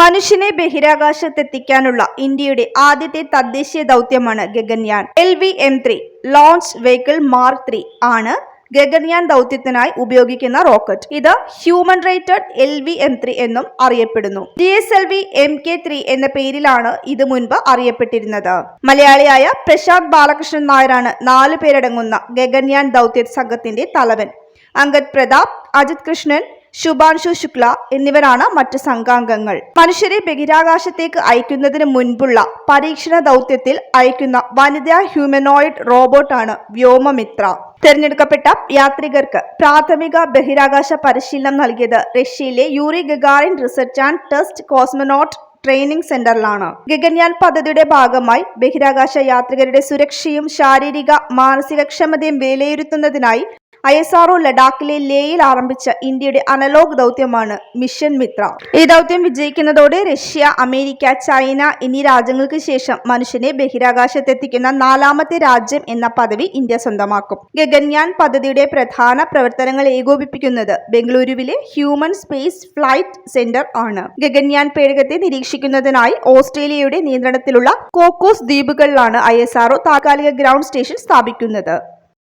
മനുഷ്യനെ ബഹിരാകാശത്തെത്തിക്കാനുള്ള ഇന്ത്യയുടെ ആദ്യത്തെ തദ്ദേശീയ ദൗത്യമാണ് Gaganyaan. LVM-3 launch vehicle mark 3 ആണ് ഗഗൻയാൻ ദൗത്യത്തിനായി ഉപയോഗിക്കുന്ന റോക്കറ്റ്. ഇത് ഹ്യൂമൻ റേറ്റഡ് LVM-3 എന്നും അറിയപ്പെടുന്നു. GSLV Mk3 എന്ന പേരിലാണ് ഇത് മുൻപ് അറിയപ്പെട്ടിരുന്നത്. മലയാളിയായ പ്രശാന്ത് ബാലകൃഷ്ണൻ നായരാണ് 4 പേരടങ്ങുന്ന ഗഗൻയാൻ ദൗത്യ സംഘത്തിന്റെ തലവൻ. അങ്കദ് പ്രതാപ്, അജിത് കൃഷ്ണൻ, ശുഭാൻഷു ശുക്ല എന്നിവരാണ് മറ്റ് സംഘാംഗങ്ങൾ. മനുഷ്യരെ ബഹിരാകാശത്തേക്ക് അയക്കുന്നതിന് മുൻപുള്ള പരീക്ഷണ ദൗത്യത്തിൽ അയക്കുന്ന വനിതാ ഹ്യൂമനോയിഡ് റോബോട്ടാണ് വ്യോമമിത്ര. തിരഞ്ഞെടുക്കപ്പെട്ട യാത്രികർക്ക് പ്രാഥമിക ബഹിരാകാശ പരിശീലനം നൽകിയത് റഷ്യയിലെ Yuri Gagarin research and test cosmonaut training സെന്ററിലാണ്. ഗഗൻയാൻ പദ്ധതിയുടെ ഭാഗമായി ബഹിരാകാശ യാത്രികരുടെ സുരക്ഷയും ശാരീരിക മാനസിക ക്ഷമതയും വിലയിരുത്തുന്നതിനായി ISRO ലഡാക്കിലെ ലേയിൽ ആരംഭിച്ച ഇന്ത്യയുടെ അനലോഗ് ദൗത്യമാണ് മിഷൻ മിത്ര. ഈ ദൗത്യം വിജയിക്കുന്നതോടെ റഷ്യ, അമേരിക്ക, ചൈന എന്നീ രാജ്യങ്ങൾക്ക് ശേഷം മനുഷ്യനെ ബഹിരാകാശത്തെത്തിക്കുന്ന 4ാമത്തെ രാജ്യം എന്ന പദവി ഇന്ത്യ സ്വന്തമാക്കും. ഗഗൻയാൻ പദ്ധതിയുടെ പ്രധാന പ്രവർത്തനങ്ങൾ ഏകോപിപ്പിക്കുന്നത് ബംഗളൂരുവിലെ ഹ്യൂമൻ സ്പേസ് ഫ്ലൈറ്റ് സെന്റർ ആണ്. ഗഗൻയാൻ പേടകത്തെ നിരീക്ഷിക്കുന്നതിനായി ഓസ്ട്രേലിയയുടെ നിയന്ത്രണത്തിലുള്ള കോക്കോസ് ദ്വീപുകളിലാണ് ISRO താൽക്കാലിക ഗ്രൗണ്ട് സ്റ്റേഷൻ സ്ഥാപിക്കുന്നത്.